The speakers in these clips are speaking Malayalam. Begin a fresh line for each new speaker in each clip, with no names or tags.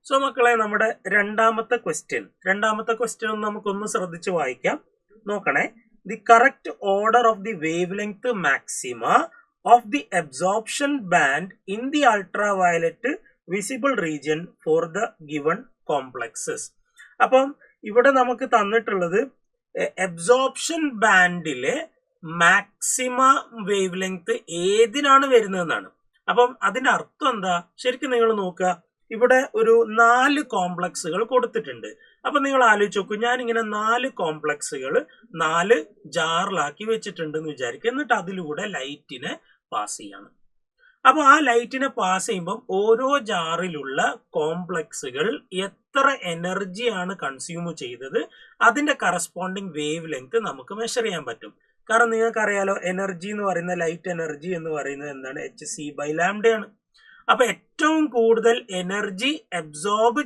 സോ മക്കളെ, നമ്മുടെ രണ്ടാമത്തെ ക്വസ്റ്റ്യൻ നമുക്കൊന്ന് ശ്രദ്ധിച്ച് വായിക്കാം. നോക്കണേ. The correct order of the wave length maxima of the absorption band in the ultraviolet visible region for the given complexes. അപ്പം ഇവിടെ നമുക്ക് തന്നിട്ടുള്ളത് അബ്സോർപ്ഷൻ ബാൻഡിലെ മാക്സിമ വേവ് ലെങ്ത് ഏതിനാണ് വരുന്നതെന്നാണ്. അപ്പം അതിന്റെ അർത്ഥം എന്താ? ശരിക്കും നിങ്ങൾ നോക്കുക, ഇവിടെ ഒരു 4 കോംപ്ലക്സുകൾ കൊടുത്തിട്ടുണ്ട്. അപ്പൊ നിങ്ങൾ ആലോചിച്ച് നോക്കൂ, ഞാനിങ്ങനെ 4 കോംപ്ലക്സുകൾ 4 ജാറിലാക്കി വെച്ചിട്ടുണ്ട് എന്ന് വിചാരിക്കുക. എന്നിട്ട് അതിലൂടെ ലൈറ്റിനെ പാസ് ചെയ്യാണ്. അപ്പൊ ആ ലൈറ്റിനെ പാസ് ചെയ്യുമ്പം ഓരോ ജാറിലുള്ള കോംപ്ലക്സുകൾ എത്ര എനർജിയാണ് കൺസ്യൂം ചെയ്തത്, അതിന്റെ കറസ്പോണ്ടിങ് വേവ് ലെങ്ത് നമുക്ക് മെഷർ ചെയ്യാൻ പറ്റും. കാരണം നിങ്ങൾക്കറിയാലോ, എനർജി എന്ന് പറയുന്ന ലൈറ്റ് എനർജി എന്ന് പറയുന്നത് എന്താണ്? hc/λ ആണ്. അപ്പൊ ഏറ്റവും കൂടുതൽ എനർജി അബ്സോർബ്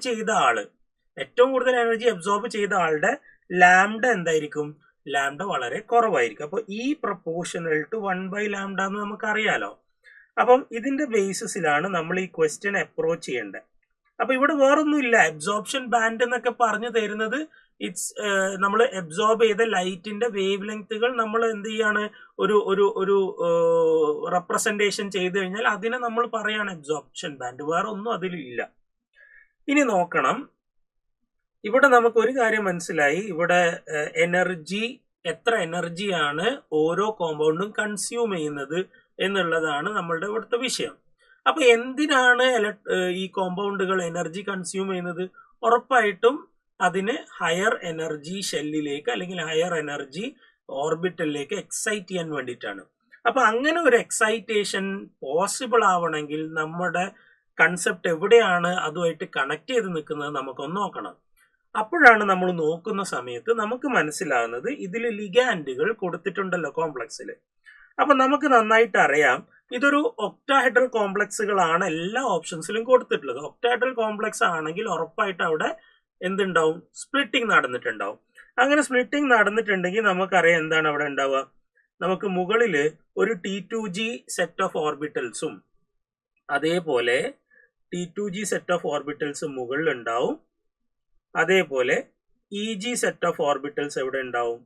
ചെയ്ത ആളുടെ ലാംഡ എന്തായിരിക്കും? ലാംഡ വളരെ കുറവായിരിക്കും. അപ്പൊ ഈ പ്രൊപ്പോർഷണൽ ടു 1/λ എന്ന് നമുക്കറിയാലോ. അപ്പം ഇതിന്റെ ബേസിസിലാണ് നമ്മൾ ഈ ക്വസ്റ്റ്യൻ അപ്രോച്ച് ചെയ്യേണ്ടത്. അപ്പൊ ഇവിടെ വേറൊന്നുമില്ല. അബ്സോർപ്ഷൻ ബാൻഡ് എന്നൊക്കെ പറഞ്ഞു തരുന്നത് നമ്മൾ അബ്സോർബ് ചെയ്ത ലൈറ്റിന്റെ വേവ് ലെങ്ത്തുകൾ നമ്മൾ എന്ത് ചെയ്യാണ്? ഒരു റെപ്രസെന്റേഷൻ ചെയ്ത് കഴിഞ്ഞാൽ അതിനെ നമ്മൾ പറയാണ് അബ്സോർപ്ഷൻ ബാൻഡ്. വേറെ ഒന്നും അതിലില്ല. ഇനി നോക്കണം, ഇവിടെ നമുക്ക് ഒരു കാര്യം മനസ്സിലായി. ഇവിടെ എത്ര എനർജിയാണ് ഓരോ കോമ്പൗണ്ടും കൺസ്യൂം ചെയ്യുന്നത് എന്നുള്ളതാണ് നമ്മളുടെ ഇവിടുത്തെ വിഷയം. അപ്പൊ എന്തിനാണ് ഈ കോമ്പൗണ്ടുകൾ എനർജി കൺസ്യൂം ചെയ്യുന്നത്? ഉറപ്പായിട്ടും അതിന് ഹയർ എനർജി ഷെല്ലിലേക്ക് അല്ലെങ്കിൽ ഹയർ എനർജി ഓർബിറ്റലിലേക്ക് എക്സൈറ്റ് ചെയ്യാൻ വേണ്ടിയിട്ടാണ്. അപ്പൊ അങ്ങനെ ഒരു എക്സൈറ്റേഷൻ പോസിബിൾ ആവണമെങ്കിൽ നമ്മുടെ കൺസെപ്റ്റ് എവിടെയാണ് അതുമായിട്ട് കണക്ട് ചെയ്ത് നിൽക്കുന്നത് നമുക്കൊന്ന് നോക്കണം. അപ്പോഴാണ് നമ്മൾ നോക്കുന്ന സമയത്ത് നമുക്ക് മനസ്സിലാകുന്നത് ഇതിൽ ലിഗാൻഡുകൾ കൊടുത്തിട്ടുണ്ടല്ലോ കോംപ്ലക്സിൽ. അപ്പൊ നമുക്ക് നന്നായിട്ട് അറിയാം, ഇതൊരു ഒക്ടാഹെഡ്രൽ കോംപ്ലക്സുകളാണ് എല്ലാ ഓപ്ഷൻസിലും കൊടുത്തിട്ടുള്ളത്. ഒക്ടാഹെഡ്രൽ കോംപ്ലക്സ് ആണെങ്കിൽ ഉറപ്പായിട്ട് അവിടെ എന്തുണ്ടാവും? സ്പ്ലിറ്റിംഗ് നടന്നിട്ടുണ്ടാവും. അങ്ങനെ സ്പ്ലിറ്റിംഗ് നടന്നിട്ടുണ്ടെങ്കിൽ നമുക്കറിയാം എന്താണ് അവിടെ ഉണ്ടാവുക. നമുക്ക് മുകളിൽ ഒരു T2G സെറ്റ് ഓഫ് ഓർബിറ്റൽസും അതേപോലെ T2G സെറ്റ് ഓഫ് ഓർബിറ്റൽസ് മുകളിൽ ഉണ്ടാവും. അതേപോലെ EG സെറ്റ് ഓഫ് ഓർബിറ്റൽസ് എവിടെ ഉണ്ടാവും?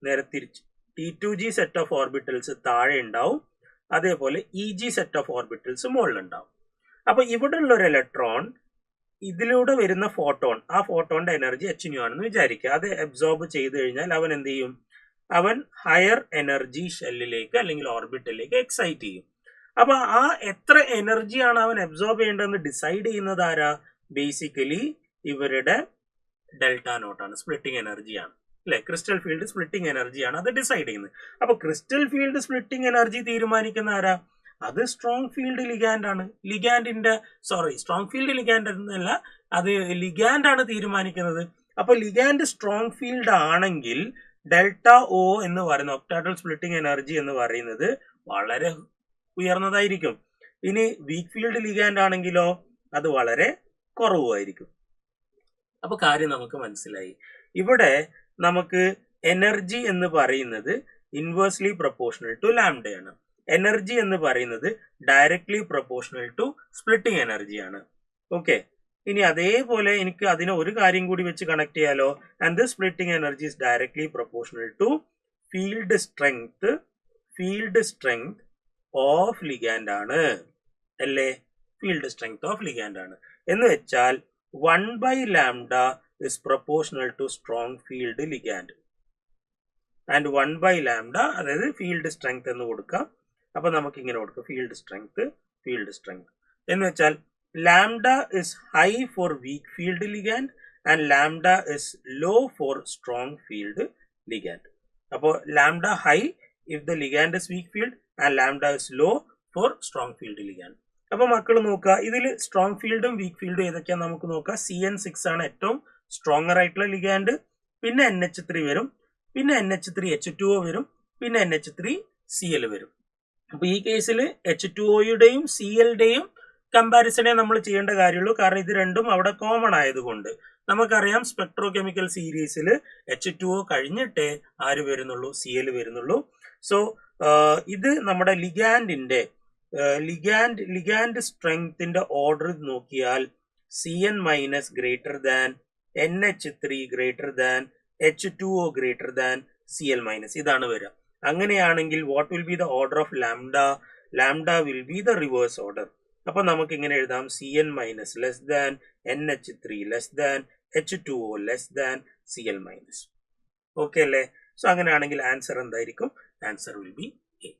നേരെ തിരിച്ച് T2G സെറ്റ് ഓഫ് ഓർബിറ്റൽസ് താഴെ ഉണ്ടാവും. അതേപോലെ EG സെറ്റ് ഓഫ് ഓർബിറ്റൽസ് മുകളിലുണ്ടാവും. അപ്പൊ ഇവിടെ ഉള്ള ഒരു ഇലക്ട്രോൺ ഇതിലൂടെ വരുന്ന ഫോട്ടോൺ, ആ ഫോട്ടോണിന്റെ എനർജി hν ആണെന്ന് വിചാരിക്കുക. അത് അബ്സോർബ് ചെയ്ത് കഴിഞ്ഞാൽ അവൻ എന്ത് ചെയ്യും? അവൻ ഹയർ എനർജി ഷെല്ലിലേക്ക് അല്ലെങ്കിൽ ഓർബിറ്റലിലേക്ക് എക്സൈറ്റ് ചെയ്യും. അപ്പൊ ആ എത്ര എനർജിയാണ് അവൻ അബ്സോർബ് ചെയ്യേണ്ടതെന്ന് ഡിസൈഡ് ചെയ്യുന്നത് ആരാ? ബേസിക്കലി ഇവരുടെ ഡെൽറ്റ നോട്ടാണ്, സ്പ്ലിറ്റിംഗ് എനർജിയാണ് അല്ലെ? ക്രിസ്റ്റൽ ഫീൽഡ് സ്പ്ലിറ്റിംഗ് എനർജിയാണ് അത് ഡിസൈഡ് ചെയ്യുന്നത്. അപ്പൊ ക്രിസ്റ്റൽ ഫീൽഡ് സ്പ്ലിറ്റിംഗ് എനർജി തീരുമാനിക്കുന്ന ആരാ? അത് സ്ട്രോങ് ഫീൽഡ് ലിഗാൻഡ് ആണ്. സ്ട്രോങ് ഫീൽഡ് ലിഗാൻഡ് എന്നല്ല, അത് ലിഗാൻഡ് ആണ് തീരുമാനിക്കുന്നത്. അപ്പൊ ലിഗാൻഡ് സ്ട്രോങ് ഫീൽഡ് ആണെങ്കിൽ ഡെൽറ്റ ഒ എന്ന് പറയുന്ന ഒക്ടാഹെഡ്രൽ സ്പ്ലിറ്റിംഗ് എനർജി എന്ന് പറയുന്നത് വളരെ ഉയർന്നതായിരിക്കും. ഇനി വീക്ക് ഫീൽഡ് ലിഗാൻഡ് ആണെങ്കിലോ അത് വളരെ കുറവായിരിക്കും. അപ്പൊ കാര്യം നമുക്ക് മനസ്സിലായി. ഇവിടെ നമുക്ക് എനർജി എന്ന് പറയുന്നത് ഇൻവേഴ്സ്ലി പ്രൊപ്പോർഷണൽ ടു ലാംഡയാണ്. എനർജി എന്ന് പറയുന്നത് ഡയറക്ട്ലി പ്രൊപ്പോർഷണൽ ടു സ്പ്ലിറ്റിംഗ് എനർജിയാണ്. ഓക്കെ, ഇനി അതേപോലെ എനിക്ക് അതിനെ ഒരു കാര്യം കൂടി വെച്ച് കണക്ട് ചെയ്യാലോ. And this splitting energy is directly proportional to field strength of ligand ആണ് അല്ലേ? ഫീൽഡ് സ്ട്രെങ്ത് ഓഫ് ലിഗാൻഡ് ആണ് എന്ന് വെച്ചാൽ 1/λ is proportional to strong field ligand. And 1/λ അതായത് ഫീൽഡ് സ്ട്രെങ്ത് എന്ന് കൊടുക്കാം. അപ്പൊ നമുക്ക് ഇങ്ങനെ കൊടുക്കാം, ഫീൽഡ് സ്ട്രെങ്ത് എന്ന് വെച്ചാൽ lambda is high for weak field ligand and lambda is low for strong field ligand. അപ്പോൾ lambda high if the ligand is weak field and lambda is low for strong field ligand. അപ്പൊ മക്കൾ നോക്കുക, ഇതിൽ സ്ട്രോങ് ഫീൽഡും വീക്ക് ഫീൽഡും ഏതൊക്കെയാന്ന് നമുക്ക് നോക്കാം. CN6 ആണ് ഏറ്റവും സ്ട്രോങ്ങർ ആയിട്ടുള്ള ലിഗാൻഡ്. പിന്നെ NH3 വരും, പിന്നെ NH3H2O വരും, പിന്നെ NH3Cl വരും. അപ്പൊ ഈ കേസിൽ H2Oയുടെയും Clയുടെയും കമ്പാരിസണേ നമ്മൾ ചെയ്യേണ്ട കാര്യമുള്ളൂ. കാരണം ഇത് രണ്ടും അവിടെ കോമൺ ആയതുകൊണ്ട്. നമുക്കറിയാം സ്പെക്ട്രോകെമിക്കൽ സീരീസിൽ H2O കഴിഞ്ഞിട്ടേ ആര് വരുന്നുള്ളൂ? Cl വരുന്നുള്ളൂ. സോ ഇത് നമ്മുടെ ലിഗാൻഡ് സ്ട്രെങ്ത്തിന്റെ ഓർഡർ നോക്കിയാൽ Cn minus greater than NH3 greater than H2O greater than Cl minus. ഇതാണ് വരിക. അങ്ങനെയാണെങ്കിൽ what will be the order of lambda? Lambda will be the reverse order. അപ്പൊ നമുക്ക് ഇങ്ങനെ എഴുതാം Cn minus less than NH3 less than H2O less than Cl minus. Okay അല്ലേ? സോ അങ്ങനെയാണെങ്കിൽ ആൻസർ എന്തായിരിക്കും? Answer will be A.